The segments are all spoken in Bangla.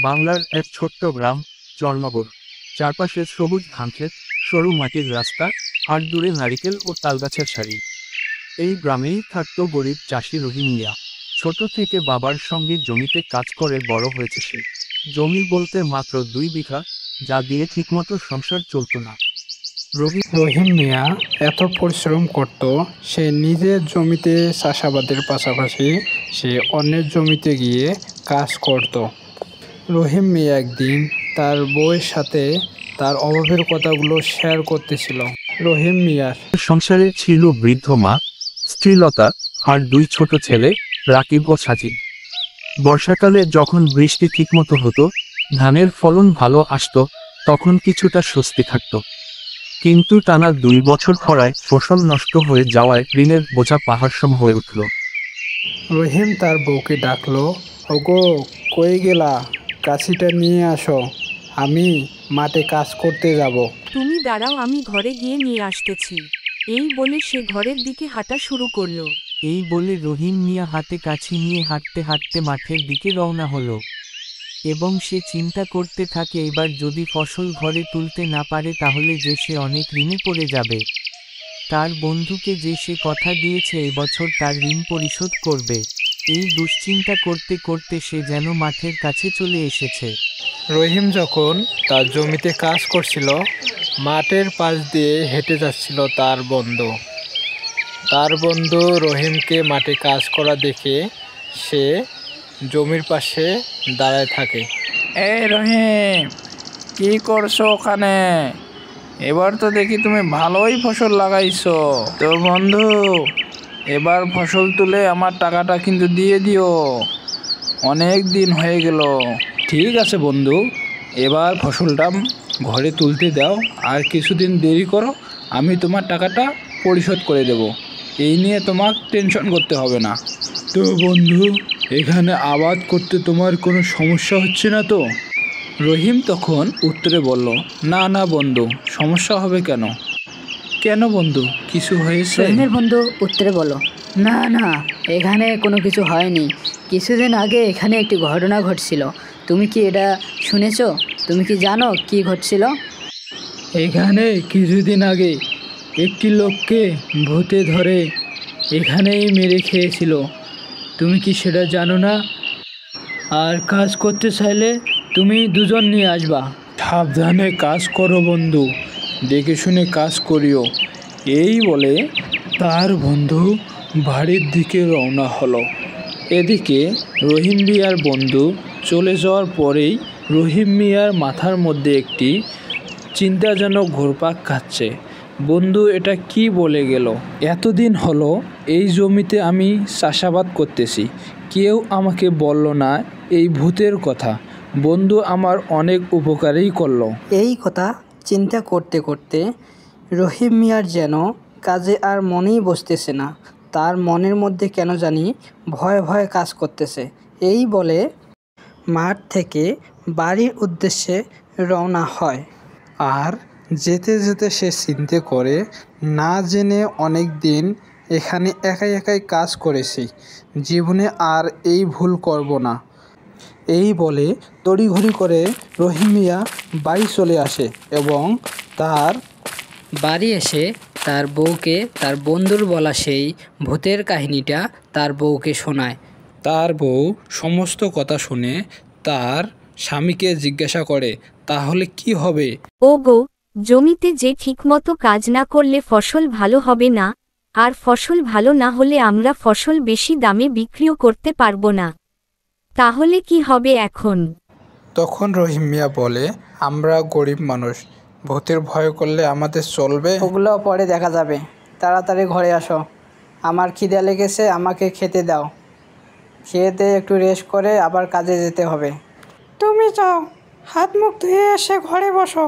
বাংলার এক ছোট্ট গ্রাম জলনগর। চারপাশে সবুজ ধানক্ষেত, সরু মাটির রাস্তা, আর দূরে নারিকেল ও তালগাছের সারি। এই গ্রামেই থাকতো গরিব চাষি রহিম মিয়া। ছোট থেকে বাবার সঙ্গে জমিতে কাজ করে বড় হয়েছে সে। জমি বলতে মাত্র 2 বিঘা, যা দিয়ে ঠিকমতো সংসার চলতো না। রহিম মিয়া এত পরিশ্রম করত, সে নিজের জমিতে চাষাবাদের পাশাপাশি সে অন্যের জমিতে গিয়ে কাজ করত। রহিম মিয়া একদিন তার বউয়ের সাথে তার অভাবের কথাগুলো শেয়ার করতেছিল। রহিম মিয়ার সংসারে ছিল বৃদ্ধ মা, স্ত্রীলতা, আর 2 ছোট ছেলে, রাকিব ও সাজিদ। বর্ষাকালে যখন বৃষ্টি ঠিকমতো হতো, ধানের ফলন ভালো আসতো, তখন কিছুটা স্বস্তি থাকতো। কিন্তু টানা 2 বছর খরায় ফসল নষ্ট হয়ে যাওয়ায় ঋণের বোঝা পাহাড়সম হয়ে উঠল। রহিম তার বউকে ডাকলো, ওগো কই গেলা, কাছিটা নিয়ে আসো, আমি মাঠে কাজ করতে যাব। তুমি দাঁড়াও, আমি ঘরে গিয়ে নিয়ে আসতেছি। এই বলে সে ঘরের দিকে হাঁটা শুরু করলো। এই বলে রহিম মিয়া হাতে কাছি নিয়ে হাঁটতে হাঁটতে মাঠের দিকে রওনা হলো। এবং সে চিন্তা করতে থাকে, এবার যদি ফসল ঘরে তুলতে না পারে তাহলে যে সে অনেক ঋণে পড়ে যাবে। তার বন্ধুকে যে সে কথা দিয়েছে এবছর তার ঋণ পরিশোধ করবে। এই দুশ্চিন্তা করতে করতে সে যেন মাঠের কাছে চলে এসেছে। রহিম যখন তার জমিতে কাজ করছিল, মাঠের পাশ দিয়ে হেঁটে যাচ্ছিল তার বন্ধু রহিমকে মাঠে কাজ করা দেখে সে জমির পাশে দাঁড়ায় থাকে। এই রহিম, কি করছো ওখানে? এবার তো দেখি তুমি ভালোই ফসল লাগাইছো। তো বন্ধু, এবার ফসল তুলে আমার টাকাটা কিন্তু দিয়ে দিও, অনেক দিন হয়ে গেল। ঠিক আছে বন্ধু, এবার ফসলটা ঘরে তুলতে দাও, আর কিছুদিন দেরি করো, আমি তোমার টাকাটা পরিশোধ করে দেব। এই নিয়ে তোমার টেনশন করতে হবে না। তো বন্ধু, এখানে আবাদ করতে তোমার কোনো সমস্যা হচ্ছে না তো? রহিম তখন উত্তরে বলল, না না বন্ধু, সমস্যা হবে কেন? কেন বন্ধু, কিছু হয়েছে? রহিমের বন্ধু উত্তরে বলল, না না, এখানে কোনো কিছু হয়নি। কিছুদিন আগে এখানে একটি ঘটনা ঘটছিল। তুমি কি এটা শুনেছ? তুমি কি জানো কি ঘটছিল? এখানে কিছুদিন আগে একটি লোককে ভূতে ধরে এখানেই মেরে খেয়েছিল। তুমি কি সেটা জানো না? আর কাজ করতে চাইলে তুমি দুজন নিয়ে আসবা। সাবধানে কাজ করো বন্ধু, দেখে শুনে কাজ করিও। এই বলে তার বন্ধু বাড়ির দিকে রওনা হলো। এদিকে রহিম মিয়ার বন্ধু চলে যাওয়ার পরেই রহিম মিয়ার মাথার মধ্যে একটি চিন্তাজনক ঘুরপাক খাচ্ছে। বন্ধু এটা কি বলে গেল? এতদিন হলো এই জমিতে আমি চাষাবাদ করতেছি, কেউ আমাকে বলল না এই ভূতের কথা। বন্ধু আমার অনেক উপকারই করলো। এই কথা চিন্তা করতে করতে রহিম মিয়ার যেন কাজে আর মনেই বসতেছে না। তার মনের মধ্যে কেন জানি ভয় ভয় কাজ করতেছে। এই বলে মাঠ থেকে বাড়ির উদ্দেশ্যে রওনা হয়। আর যেতে যেতে সে চিন্তা করে, না জেনে অনেক দিন এখানে একাই একাই কাজ করেছি, জীবনে আর এই ভুল করব না। এই বলে তড়িঘড়ি করে রহিম মিয়া বাড়ি চলে আসে এবং তার বাড়ি এসে তার বউকে তার বন্ধুর বলা সেই ভূতের কাহিনীটা তার বউকে শোনায়। তার বউ সমস্ত কথা শুনে তার স্বামীকে জিজ্ঞাসা করে, তাহলে কি হবে? ওগো, জমিতে যে ঠিকমতো কাজ না করলে ফসল ভালো হবে না, আর ফসল ভালো না হলে আমরা ফসল বেশি দামে বিক্রিও করতে পারবো না। তাহলে কি হবে এখন? তখন রহিম মিয়া বলে, আমরা গরিব মানুষ, ভূতের ভয় করলে আমাদের চলবে? ওগুলো পরে দেখা যাবে, তাড়াতাড়ি ঘরে আসো, আমার খিদে লেগেছে, আমাকে খেতে দাও। খেয়ে দিয়ে একটু রেস্ট করে আবার কাজে যেতে হবে। তুমি যাও, হাত মুখ ধুয়ে এসে ঘরে বসো,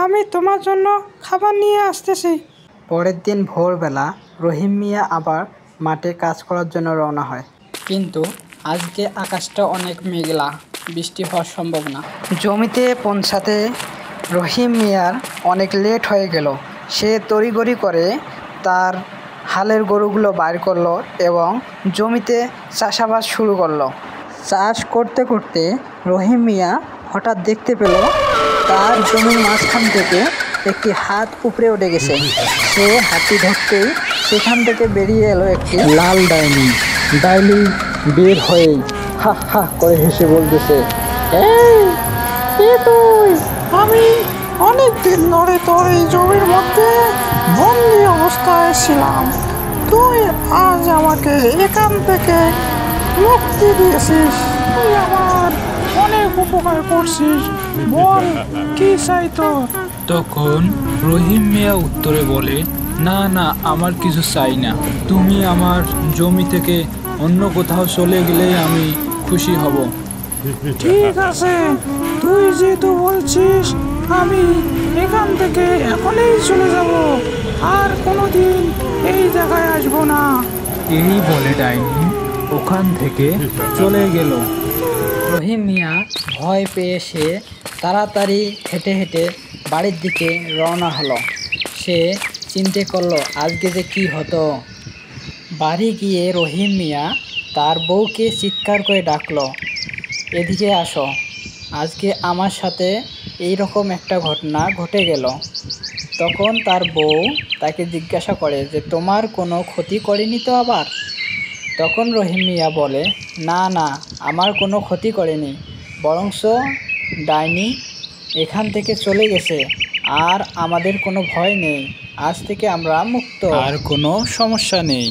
আমি তোমার জন্য খাবার নিয়ে আসতেছি। পরের দিন ভোরবেলা রহিম মিয়া আবার মাঠে কাজ করার জন্য রওনা হয়। কিন্তু আজকে আকাশটা অনেক মেঘলা, বৃষ্টি হওয়ার সম্ভাবনা। জমিতে পৌঁছাতে রহিম মিয়ার অনেক লেট হয়ে গেল। সে তড়িঘড়ি করে তার হালের গরুগুলো বাইর করলো এবং জমিতে চাষাবাদ শুরু করলো। চাষ করতে করতে রহিম মিয়া হঠাৎ দেখতে পেল তার জমির মাঝখান থেকে একটি হাত উপরে উঠে গেছে। সে হাতটি ধরতেই সেখান থেকে বেরিয়ে এলো একটি লাল ডাইনি। ডাইনি বের হয়ে হা হা করে হেসে বলতেছে, এই কে তুই? আমি অনেক দিন ধরে তোর এই জমির মধ্যে বন্দি অবস্থায় ছিলাম। তুই আজ আমাকে এখান থেকে মুক্তি দিয়েছিস। তুই আমার অনেক উপকার করছিস। বল কি চাই তোর? তখন রহিম মিয়া উত্তরে বলে, না না, আমার কিছু চাই না। তুমি আমার জমি থেকে অন্য কোথাও চলে গেলেই আমি খুশি হব। ঠিক আছে, তুই যেহেতু বলছিস আমি এখান থেকে এখনই চলে যাব, আর কোনোদিন এই জায়গায় আসবো না। এই বলে ডাইনি ওখান থেকে চলে গেল। রহিম মিয়া ভয় পেয়ে সে তাড়াতাড়ি হেঁটে হেঁটে বাড়ির দিকে রওনা হলো। সে চিন্তা করলো আজকে যে কী হতো। বাড়ি গিয়ে রহিম মিয়া তার বউকে চিৎকার করে ডাকলো, এদিকে আসো, আজকে আমার সাথে এই রকম একটা ঘটনা ঘটে গেল। তখন তার বউ তাকে জিজ্ঞাসা করে যে তোমার কোনো ক্ষতি করেনি তো আবার? তখন রহিম মিয়া বলে, না না, আমার কোনো ক্ষতি করেনি, বরঞ্চ ডাইনি এখান থেকে চলে গেছে, আর আমাদের কোনো ভয় নেই, আজ থেকে আমরা মুক্ত। আর কোনো সমস্যা নেই।